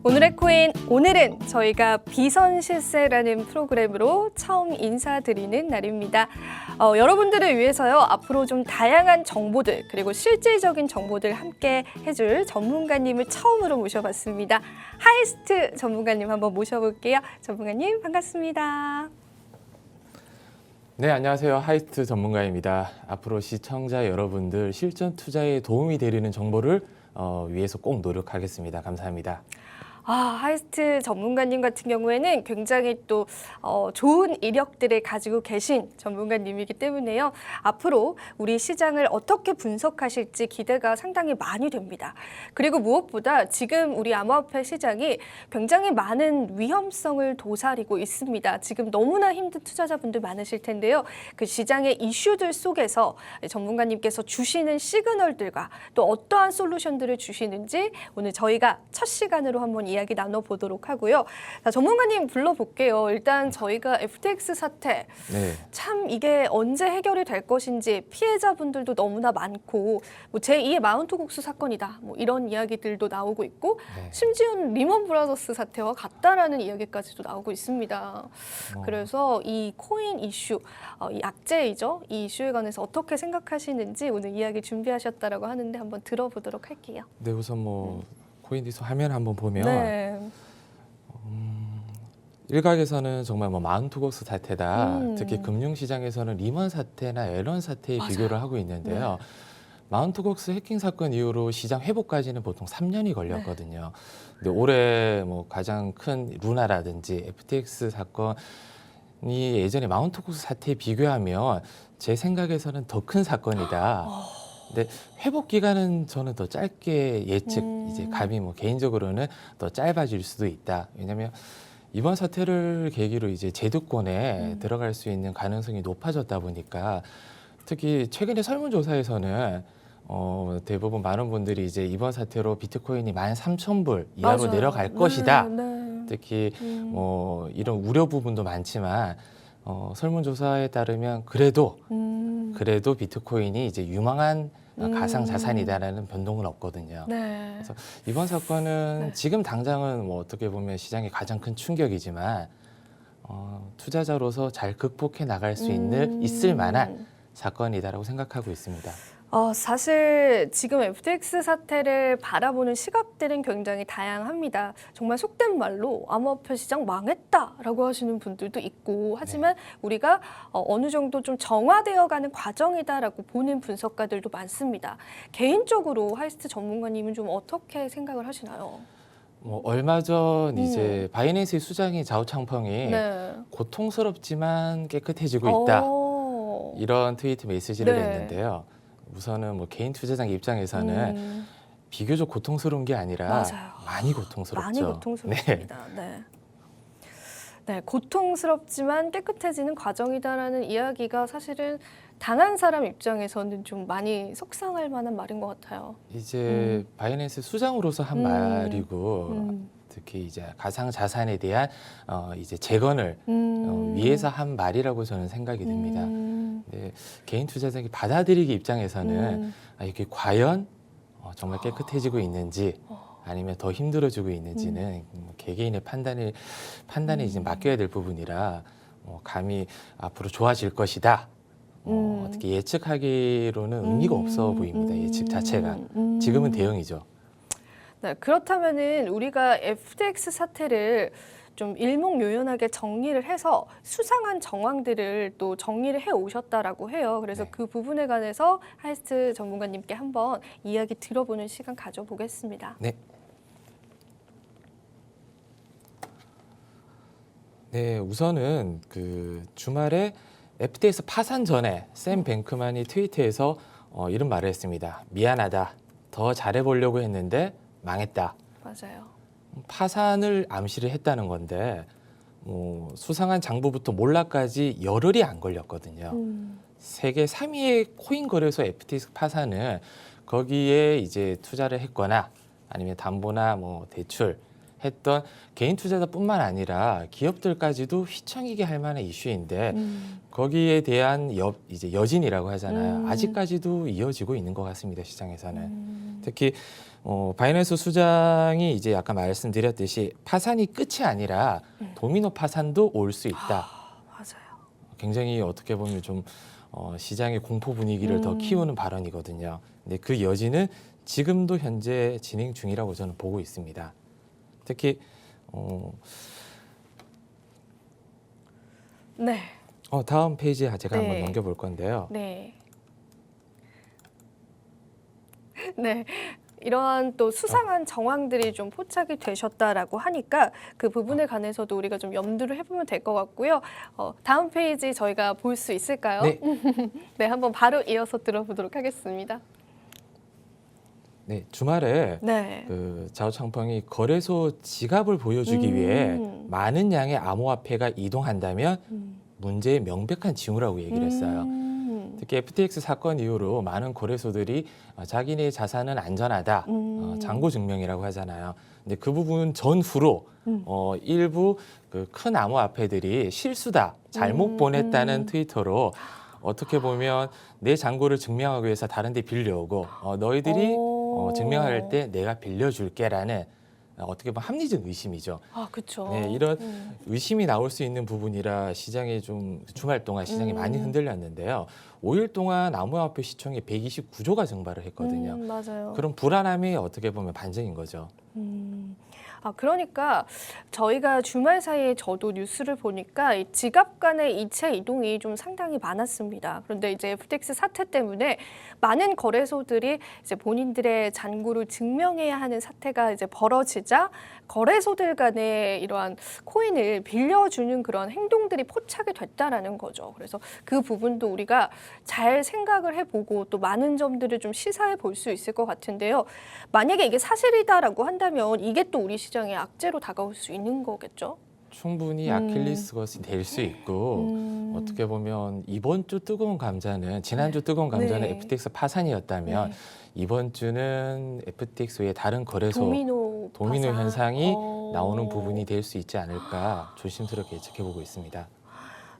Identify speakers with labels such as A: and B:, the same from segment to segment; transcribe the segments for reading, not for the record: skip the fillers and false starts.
A: 오늘의 코인, 오늘은 저희가 비선실세라는 프로그램으로 처음 인사드리는 날입니다. 여러분들을 위해서요, 앞으로 좀 다양한 정보들, 그리고 실질적인 정보들 함께 해줄 전문가님을 처음으로 모셔봤습니다. 하이스트 전문가님 한번 모셔볼게요. 전문가님 반갑습니다.
B: 네, 안녕하세요. 하이스트 전문가입니다. 앞으로 시청자 여러분들 실전 투자에 도움이 되는 정보를 위해서 꼭 노력하겠습니다. 감사합니다.
A: 하이스트 전문가님 같은 경우에는 굉장히 또 좋은 이력들을 가지고 계신 전문가님이기 때문에요. 앞으로 우리 시장을 어떻게 분석하실지 기대가 상당히 많이 됩니다. 그리고 무엇보다 지금 우리 암호화폐 시장이 굉장히 많은 위험성을 도사리고 있습니다. 지금 너무나 힘든 투자자분들 많으실 텐데요. 그 시장의 이슈들 속에서 전문가님께서 주시는 시그널들과 또 어떠한 솔루션들을 주시는지 오늘 저희가 첫 시간으로 한번 이야기 나눠보도록 하고요. 자, 전문가님 불러볼게요. 일단 저희가 FTX 사태, 참 이게 언제 해결이 될 것인지 피해자분들도 너무나 많고 뭐 제2의 마운트 곡수 사건이다, 뭐 이런 이야기들도 나오고 있고 심지어는 리먼 브라더스 사태와 같다라는 이야기까지도 나오고 있습니다. 그래서 이 코인 이슈, 이 악재이죠. 이 이슈에 관해서 어떻게 생각하시는지 오늘 이야기 준비하셨다라고 하는데 한번 들어보도록 할게요.
B: 네, 우선 코인디스 화면 한번 보면 일각에서는 정말 마운트곡스 사태다. 특히 금융시장에서는 리먼 사태나 앨런 사태에 비교를 하고 있는데요. 마운트곡스 해킹 사건 이후로 시장 회복까지는 보통 3년이 걸렸거든요. 근데 올해 가장 큰 루나라든지 FTX 사건이 예전에 마운트곡스 사태에 비교하면 제 생각에서는 더 큰 사건이다. 근데 회복 기간은 저는 더 짧게 이제 감히 개인적으로는 더 짧아질 수도 있다. 왜냐하면 이번 사태를 계기로 이제 제도권에 들어갈 수 있는 가능성이 높아졌다 보니까 특히 최근에 설문조사에서는 대부분 많은 분들이 이제 이번 사태로 비트코인이 13,000불 이하로 내려갈 것이다. 특히 이런 우려 부분도 많지만 설문조사에 따르면 그래도 비트코인이 이제 유망한 가상 자산이다라는 변동은 없거든요. 그래서 이번 사건은 지금 당장은 어떻게 보면 시장의 가장 큰 충격이지만 투자자로서 잘 극복해 나갈 수 있을 만한 사건이다라고 생각하고 있습니다.
A: 사실 지금 FTX 사태를 바라보는 시각들은 굉장히 다양합니다. 정말 속된 말로 암호화폐 시장 망했다라고 하시는 분들도 있고, 하지만 우리가 어느 정도 좀 정화되어가는 과정이다라고 보는 분석가들도 많습니다. 개인적으로 하이스트 전문가님은 좀 어떻게 생각을 하시나요?
B: 얼마 전 이제 바이낸스의 수장이 자오창펑이 고통스럽지만 깨끗해지고 있다. 이런 트위트 메시지를 냈는데요. 우선은 개인 투자자 입장에서는 비교적 고통스러운 게 아니라 많이 고통스럽죠.
A: 많이 고통스럽습니다. 고통스럽지만 깨끗해지는 과정이다라는 이야기가 사실은 당한 사람 입장에서는 좀 많이 속상할 만한 말인 것 같아요.
B: 이제 바이낸스 수장으로서 한 말이고 특히 이제 가상 자산에 대한 이제 재건을 위해서 한 말이라고 저는 생각이 듭니다. 개인 투자자가 받아들이기 입장에서는 이게 과연 정말 깨끗해지고 있는지 아니면 더 힘들어지고 있는지는 개개인의 판단에 이제 맡겨야 될 부분이라 감히 앞으로 좋아질 것이다. 어떻게 예측하기로는 의미가 없어 보입니다. 예측 자체가. 지금은 대응이죠.
A: 그렇다면은 우리가 FTX 사태를 좀 일목요연하게 정리를 해서 수상한 정황들을 또 정리를 해 오셨다라고 해요. 그래서 그 부분에 관해서 하이스트 전문가님께 한번 이야기 들어보는 시간 가져보겠습니다.
B: 네, 우선은 그 주말에 FTX 파산 전에 샘 뱅크만이 트위터에서 이런 말을 했습니다. 미안하다. 더 잘해보려고 했는데 망했다.
A: 맞아요.
B: 파산을 암시를 했다는 건데 수상한 장부부터 몰락까지 열흘이 안 걸렸거든요. 세계 3위의 코인 거래소 FTX 파산은 거기에 이제 투자를 했거나 아니면 담보나 대출 했던 개인 투자자뿐만 아니라 기업들까지도 휘청이게 할 만한 이슈인데 거기에 대한 이제 여진이라고 하잖아요. 아직까지도 이어지고 있는 것 같습니다. 시장에서는. 특히 바이낸스 수장이 이제 아까 말씀드렸듯이 파산이 끝이 아니라 도미노 파산도 올 수 있다.
A: 맞아요.
B: 굉장히 어떻게 보면 좀 시장의 공포 분위기를 더 키우는 발언이거든요. 근데 그 여지는 지금도 현재 진행 중이라고 저는 보고 있습니다. 특히
A: 네.
B: 다음 페이지에 제가
A: 네.
B: 한번 넘겨볼 건데요.
A: 네. 네. 이러한 또 수상한 정황들이 좀 포착이 되셨다라고 하니까 그 부분에 관해서도 우리가 좀 염두를 해보면 될 것 같고요. 다음 페이지 저희가 볼 수 있을까요?
B: 네.
A: 네, 한번 바로 이어서 들어보도록 하겠습니다.
B: 네, 주말에
A: 네.
B: 그 자오창펑이 거래소 지갑을 보여주기 위해 많은 양의 암호화폐가 이동한다면 문제의 명백한 징후라고 얘기를 했어요. 특히 FTX 사건 이후로 많은 거래소들이 자기네 자산은 안전하다, 잔고 증명이라고 하잖아요. 근데 그 부분 전후로 일부 그 큰 암호화폐들이 실수다, 잘못 보냈다는 트위터로 어떻게 보면 내 잔고를 증명하기 위해서 다른 데 빌려오고 너희들이 증명할 때 내가 빌려줄게라는 어떻게 보면 합리적 의심이죠.
A: 아, 그렇죠.
B: 네, 이런 의심이 나올 수 있는 부분이라 시장이 좀 주말 동안 시장이 많이 흔들렸는데요. 5일 동안 암호화폐 시총이 129조가 증발을 했거든요.
A: 맞아요.
B: 그런 불안함이 어떻게 보면 반증인 거죠.
A: 그러니까 저희가 주말 사이에 저도 뉴스를 보니까 이 지갑 간의 이체 이동이 좀 상당히 많았습니다. 그런데 이제 FTX 사태 때문에 많은 거래소들이 이제 본인들의 잔고를 증명해야 하는 사태가 이제 벌어지자 거래소들 간에 이러한 코인을 빌려주는 그런 행동들이 포착이 됐다라는 거죠. 그래서 그 부분도 우리가 잘 생각을 해보고 또 많은 점들을 좀 시사해 볼 수 있을 것 같은데요. 만약에 이게 사실이다라고 한다면 이게 또 우리 시장의 악재로 다가올 수 있는 거겠죠?
B: 충분히 아킬리스건이 될 수 있고 어떻게 보면 이번 주 뜨거운 감자는 지난주 뜨거운 감자는
A: 네.
B: FTX 파산이었다면
A: 네.
B: 이번 주는 FTX 외에 다른 거래소
A: 도미노 파산.
B: 현상이 나오는 부분이 될 수 있지 않을까 조심스럽게 예측해보고 있습니다.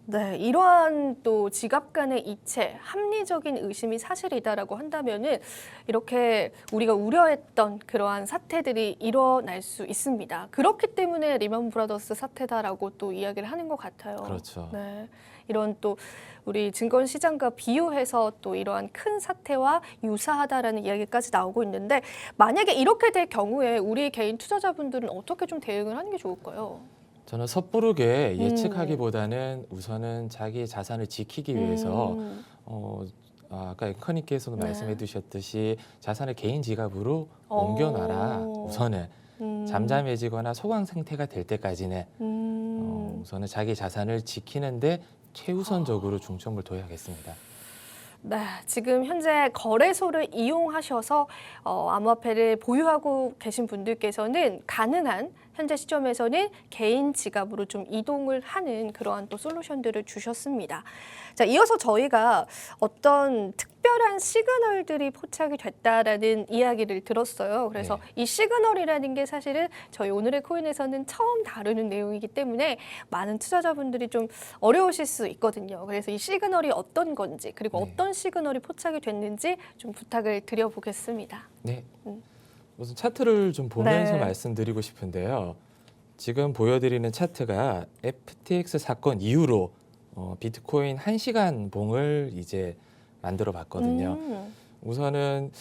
A: 네, 이러한 또 지갑 간의 이체, 합리적인 의심이 사실이다라고 한다면은 이렇게 우리가 우려했던 그러한 사태들이 일어날 수 있습니다. 그렇기 때문에 리먼 브라더스 사태다라고 또 이야기를 하는 것 같아요.
B: 그렇죠.
A: 네, 이런 또 우리 증권 시장과 비유해서 또 이러한 큰 사태와 유사하다라는 이야기까지 나오고 있는데 만약에 이렇게 될 경우에 우리 개인 투자자분들은 어떻게 좀 대응을 하는 게 좋을까요?
B: 저는 섣부르게 예측하기보다는 우선은 자기 자산을 지키기 위해서 아까 앵커님께서도
A: 네.
B: 말씀해 주셨듯이 자산을 개인 지갑으로 옮겨놔라. 우선은 잠잠해지거나 소강 상태가 될 때까지는 우선은 자기 자산을 지키는데 최우선적으로 중점을 둬야겠습니다.
A: 네, 지금 현재 거래소를 이용하셔서 암호화폐를 보유하고 계신 분들께서는 가능한 현재 시점에서는 개인 지갑으로 좀 이동을 하는 그러한 또 솔루션들을 주셨습니다. 자, 이어서 저희가 어떤 특별한 시그널들이 포착이 됐다라는 이야기를 들었어요. 그래서 이 시그널이라는 게 사실은 저희 오늘의 코인에서는 처음 다루는 내용이기 때문에 많은 투자자분들이 좀 어려우실 수 있거든요. 그래서 이 시그널이 어떤 건지 그리고 어떤 시그널이 포착이 됐는지 좀 부탁을 드려보겠습니다.
B: 네. 우선 차트를 좀 보면서
A: 네.
B: 말씀드리고 싶은데요. 지금 보여드리는 차트가 FTX 사건 이후로 비트코인 1시간 봉을 이제 만들어 봤거든요. 우선은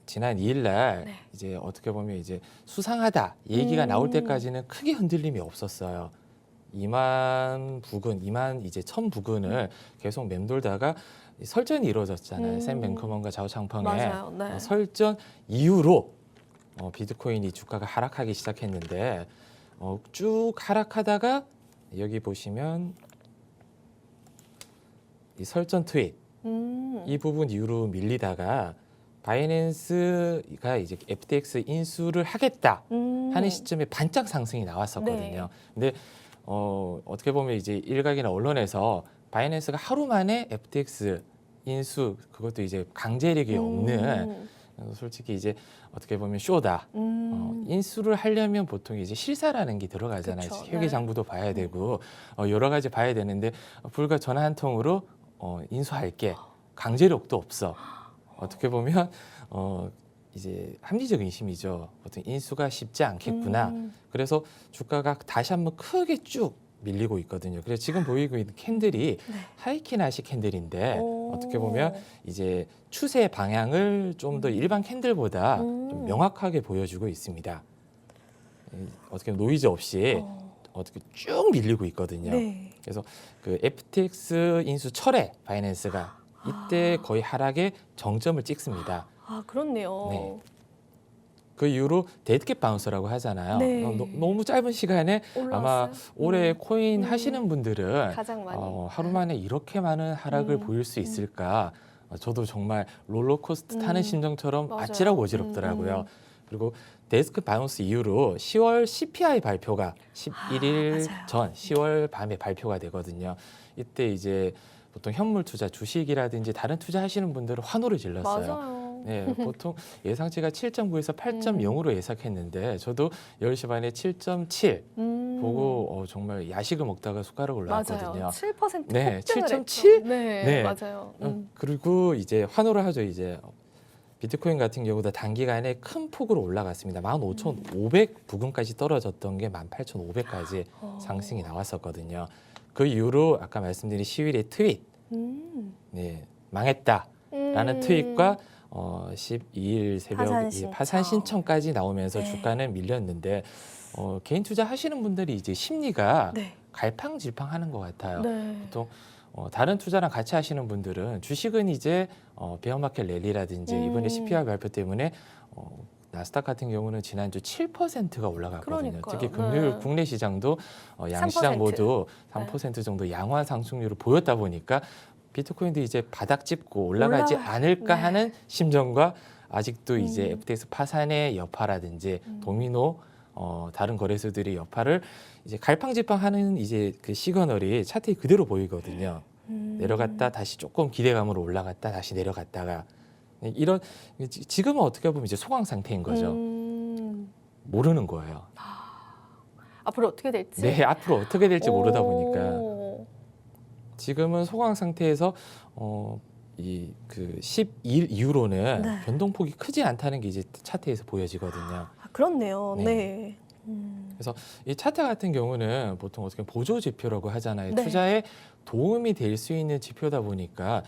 B: 지난 2일 날
A: 네.
B: 이제 어떻게 보면 이제 수상하다 얘기가 나올 때까지는 크게 흔들림이 없었어요. 2만 부근, 2만 이제 1000 부근을 계속 맴돌다가 설전이 이루어졌잖아요. 샘 뱅커먼과 자오 창펑의
A: 맞아요. 네.
B: 설전 이후로 비트코인이 주가가 하락하기 시작했는데 쭉 하락하다가 여기 보시면 이 설전 트윗 이 부분 이후로 밀리다가 바이낸스가 이제 FTX 인수를 하겠다 하는 시점에 반짝 상승이 나왔었거든요. 근데 어떻게 보면 이제 일각이나 언론에서 바이낸스가 하루 만에 FTX 인수 그것도 이제 강제력이 없는 그래서 솔직히 이제 어떻게 보면 쇼다. 인수를 하려면 보통 이제 실사라는 게 들어가잖아요.
A: 그쵸,
B: 회계
A: 네.
B: 장부도 봐야 되고 여러 가지 봐야 되는데 불과 전화 한 통으로 인수할게. 강제력도 없어. 어떻게 보면 이제 합리적 의심이죠. 보통 인수가 쉽지 않겠구나. 그래서 주가가 다시 한번 크게 쭉 밀리고 있거든요. 그래서 지금 보이고 있는 캔들이
A: 네.
B: 하이키나시 캔들인데
A: 오.
B: 어떻게 보면 이제 추세 방향을 좀 더 일반 캔들보다 좀 명확하게 보여주고 있습니다. 어떻게 보면 노이즈 없이 어떻게 쭉 밀리고 있거든요.
A: 네.
B: 그래서 그 FTX 인수 철회 바이낸스가 이때 거의 하락의 정점을 찍습니다.
A: 아, 그렇네요.
B: 네. 그 이후로 데드캣 바운스라고 하잖아요.
A: 네.
B: 너무 짧은 시간에 아마
A: 올라왔어요?
B: 올해 코인 하시는 분들은
A: 가장 많이.
B: 하루 만에 이렇게 많은 하락을 보일 수 있을까? 저도 정말 롤러코스터 타는 심정처럼
A: 맞아요.
B: 아찔하고 어지럽더라고요. 그리고 데스크 바운스 이후로 10월 CPI 발표가 11일
A: 맞아요.
B: 전 10월 밤에 발표가 되거든요. 이때 이제 보통 현물 투자, 주식이라든지 다른 투자하시는 분들은 환호를 질렀어요.
A: 맞아요.
B: 네, 보통 예상치가 7.9에서 8.0으로 예상했는데 저도 10시 반에 7.7 보고 정말 야식을 먹다가 숟가락을
A: 맞아요.
B: 올랐거든요.
A: 7%
B: 네,
A: 폭등을
B: 7.7?
A: 했죠. 네,
B: 네.
A: 맞아요.
B: 그리고 이제 환호를 하죠. 이제 비트코인 같은 경우도 단기간에 큰 폭으로 올라갔습니다. 15,500 부근까지 떨어졌던 게 18,500까지 상승이 나왔었거든요. 그 이후로 아까 말씀드린 10일의 트윗, 네, 망했다라는 트윗과 12일 새벽 파산 신청까지 나오면서
A: 네.
B: 주가는 밀렸는데 개인 투자 하시는 분들이 이제 심리가
A: 네.
B: 갈팡질팡하는 것 같아요.
A: 네.
B: 보통 다른 투자랑 같이 하시는 분들은 주식은 이제 베어마켓 랠리라든지 이번에 CPI 발표 때문에 나스닥 같은 경우는 지난주 7%가 올라갔거든요.
A: 그러니까요.
B: 특히 금요일
A: 네.
B: 국내 시장도 양시장
A: 3%.
B: 모두 3% 정도 양호한 상승률을 보였다 보니까 비트코인도 이제 바닥 짚고 올라가지 않을까
A: 네.
B: 하는 심정과 아직도 이제 FTX 파산의 여파라든지 도미노 다른 거래소들의 여파를 이제 갈팡질팡하는 이제 그 시그널이 차트에 그대로 보이거든요. 내려갔다 다시 조금 기대감으로 올라갔다 다시 내려갔다가 이런 지금은 어떻게 보면 이제 소강 상태인 거죠. 모르는 거예요.
A: 앞으로 어떻게 될지.
B: 네, 앞으로 어떻게 될지 모르다 보니까
A: 오.
B: 지금은 소강 상태에서 이 그 12일 이후로는
A: 네.
B: 변동폭이 크지 않다는 게 이제 차트에서 보여지거든요.
A: 아, 그렇네요.
B: 네.
A: 네.
B: 그래서 이 차트 같은 경우는 보통 어떻게 보조 지표라고 하잖아요.
A: 네.
B: 투자에 도움이 될 수 있는 지표다 보니까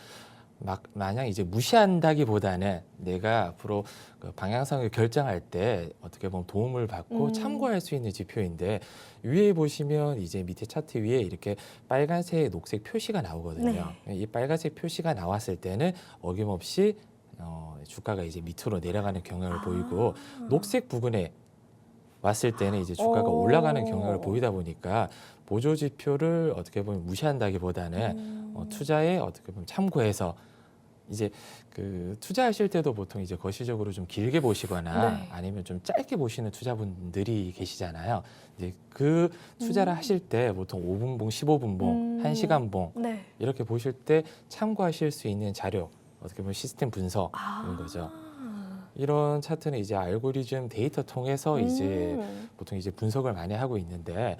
B: 마냥 이제 무시한다기보다는 내가 앞으로 그 방향성을 결정할 때 어떻게 보면 도움을 받고 참고할 수 있는 지표인데 위에 보시면 이제 밑에 차트 위에 이렇게 빨간색, 녹색 표시가 나오거든요. 이 빨간색 표시가 나왔을 때는 어김없이 주가가 이제 밑으로 내려가는 경향을 보이고 녹색 부분에 왔을 때는 이제 주가가 올라가는 경향을 보이다 보니까 보조 지표를 어떻게 보면 무시한다기보다는 투자에 어떻게 보면 참고해서 이제 그 투자하실 때도 보통 이제 거시적으로 좀 길게 보시거나
A: 네.
B: 아니면 좀 짧게 보시는 투자분들이 계시잖아요. 이제 그 투자를 하실 때 보통 5분봉, 15분봉, 1시간봉
A: 네.
B: 이렇게 보실 때 참고하실 수 있는 자료 어떻게 보면 시스템 분석인 거죠. 이런 차트는 이제 알고리즘 데이터 통해서 이제 보통 이제 분석을 많이 하고 있는데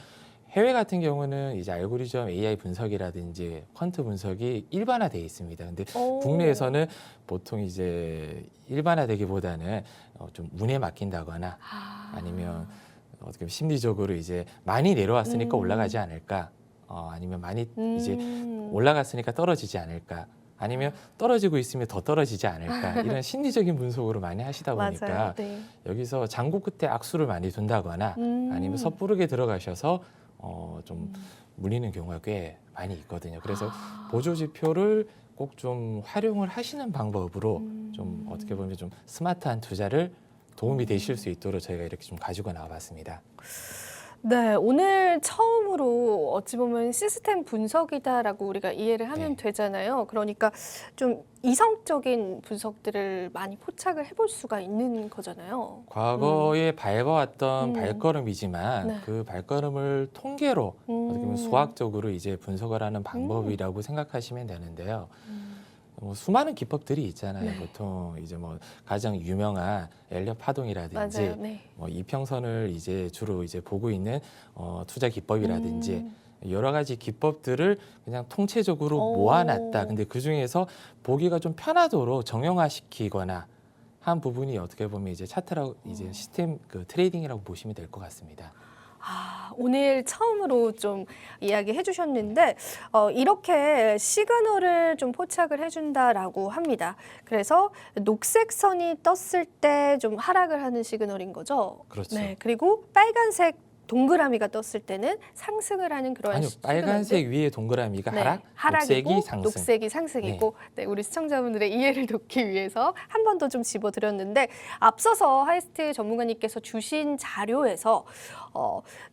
B: 해외 같은 경우는 이제 알고리즘 AI 분석이라든지 퀀트 분석이 일반화되어 있습니다. 근데 국내에서는 보통 이제 일반화되기보다는 좀 운에 맡긴다거나 아니면 어떻게 보면 심리적으로 이제 많이 내려왔으니까 올라가지 않을까, 아니면 많이 이제 올라갔으니까 떨어지지 않을까. 아니면 떨어지고 있으면 더 떨어지지 않을까 이런 심리적인 분석으로 많이 하시다 보니까
A: 맞아요. 네.
B: 여기서 장고 끝에 악수를 많이 둔다거나 아니면 섣부르게 들어가셔서 좀 물리는 경우가 꽤 많이 있거든요. 그래서 보조 지표를 꼭 좀 활용을 하시는 방법으로 좀 어떻게 보면 좀 스마트한 투자를 도움이 되실 수 있도록 저희가 이렇게 좀 가지고 나와봤습니다.
A: 네, 오늘 처음으로 어찌 보면 시스템 분석이다라고 우리가 이해를 하면
B: 네.
A: 되잖아요. 그러니까 좀 이성적인 분석들을 많이 포착을 해볼 수가 있는 거잖아요.
B: 과거에 밟아왔던 발걸음이지만
A: 네.
B: 그 발걸음을 통계로 어떻게 보면 수학적으로 이제 분석을 하는 방법이라고 생각하시면 되는데요. 수많은 기법들이 있잖아요.
A: 네.
B: 보통 이제 뭐 가장 유명한 엘리엇 파동이라든지
A: 맞아요. 네.
B: 뭐 이평선을 이제 주로 이제 보고 있는 투자 기법이라든지 여러 가지 기법들을 그냥 통체적으로
A: 오.
B: 모아놨다. 근데 그 중에서 보기가 좀 편하도록 정형화시키거나 한 부분이 어떻게 보면 이제 차트라고 이제 시스템 그 트레이딩이라고 보시면 될 것 같습니다.
A: 오늘 처음으로 좀 이야기해 주셨는데 이렇게 시그널을 좀 포착을 해준다라고 합니다. 그래서 녹색 선이 떴을 때 좀 하락을 하는 시그널인 거죠.
B: 그렇죠.
A: 네, 그리고 빨간색 동그라미가 떴을 때는 상승을 하는 그런
B: 아니요, 빨간색 위에 동그라미가
A: 네,
B: 하락이고
A: 하락이고
B: 상승.
A: 녹색이 상승이고 네, 우리 시청자분들의 이해를 돕기 위해서 한 번 더 좀 집어드렸는데 앞서서 하이스트 전문가님께서 주신 자료에서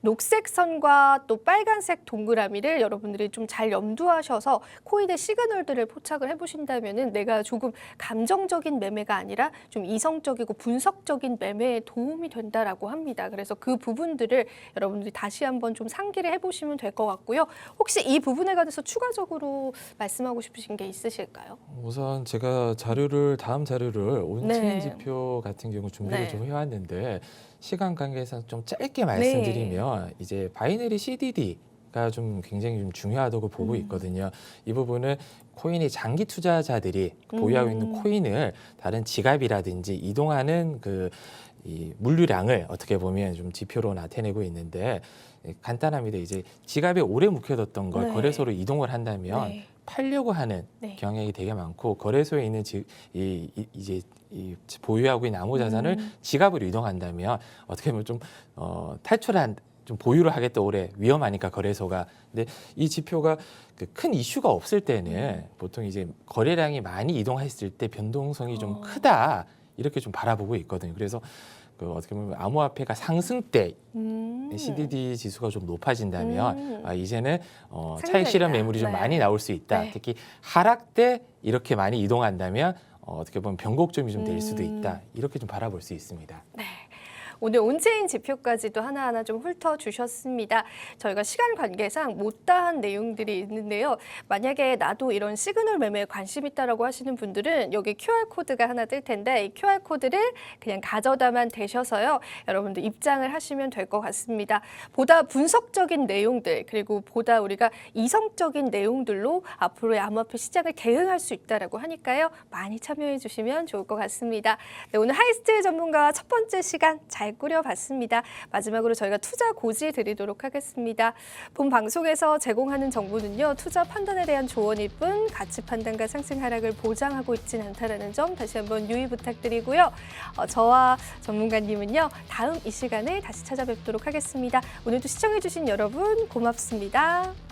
A: 녹색 선과 또 빨간색 동그라미를 여러분들이 좀 잘 염두하셔서 코인의 시그널들을 포착을 해보신다면은 내가 조금 감정적인 매매가 아니라 좀 이성적이고 분석적인 매매에 도움이 된다라고 합니다. 그래서 그 부분들을 여러분들이 다시 한번 좀 상기를 해보시면 될 것 같고요. 혹시 이 부분에 관해서 추가적으로 말씀하고 싶으신 게 있으실까요?
B: 우선 제가 다음 자료를 온체인
A: 네.
B: 지표 같은 경우 준비를
A: 네.
B: 좀 해왔는데 시간 관계상 좀 짧게 말씀드리면 이제 바이너리 CDD가 좀 굉장히 좀 중요하다고 보고 있거든요. 이 부분은 코인의 장기 투자자들이 보유하고 있는 코인을 다른 지갑이라든지 이동하는 이 물류량을 어떻게 보면 좀 지표로 나타내고 있는데 간단합니다. 이제 지갑에 오래 묵혀뒀던 걸
A: 네.
B: 거래소로 이동을 한다면
A: 네.
B: 팔려고 하는
A: 네.
B: 경향이 되게 많고 거래소에 있는 이제 보유하고 있는 암호 자산을 지갑으로 이동한다면 어떻게 보면 좀 탈출한 좀 보유를 하겠다 오래 위험하니까 거래소가. 근데 이 지표가 큰 이슈가 없을 때는 보통 이제 거래량이 많이 이동했을 때 변동성이 좀 크다 이렇게 좀 바라보고 있거든요. 그래서 어떻게 보면 암호화폐가 상승 때 CDD 지수가 좀 높아진다면 이제는 차익 실현 매물이 좀
A: 네.
B: 많이 나올 수 있다.
A: 네.
B: 특히 하락 때 이렇게 많이 이동한다면 어떻게 보면 변곡점이 좀 될 수도 있다. 이렇게 좀 바라볼 수 있습니다.
A: 네. 오늘 온체인 지표까지도 하나하나 좀 훑어주셨습니다. 저희가 시간 관계상 못다한 내용들이 있는데요. 만약에 나도 이런 시그널 매매에 관심 있다라고 하시는 분들은 여기 QR코드가 하나 뜰 텐데 이 QR코드를 그냥 가져다만 대셔서요. 여러분들 입장을 하시면 될 것 같습니다. 보다 분석적인 내용들 그리고 보다 우리가 이성적인 내용들로 앞으로의 암호화폐 시장을 대응할 수 있다라고 하니까요. 많이 참여해 주시면 좋을 것 같습니다. 네, 오늘 하이스트 전문가와 첫 번째 시간 잘 꾸려봤습니다. 마지막으로 저희가 투자 고지 드리도록 하겠습니다. 본 방송에서 제공하는 정보는요. 투자 판단에 대한 조언일 뿐 가치 판단과 상승 하락을 보장하고 있지는 않다는 점 다시 한번 유의 부탁드리고요. 저와 전문가님은요. 다음 이 시간에 다시 찾아뵙도록 하겠습니다. 오늘도 시청해주신 여러분 고맙습니다.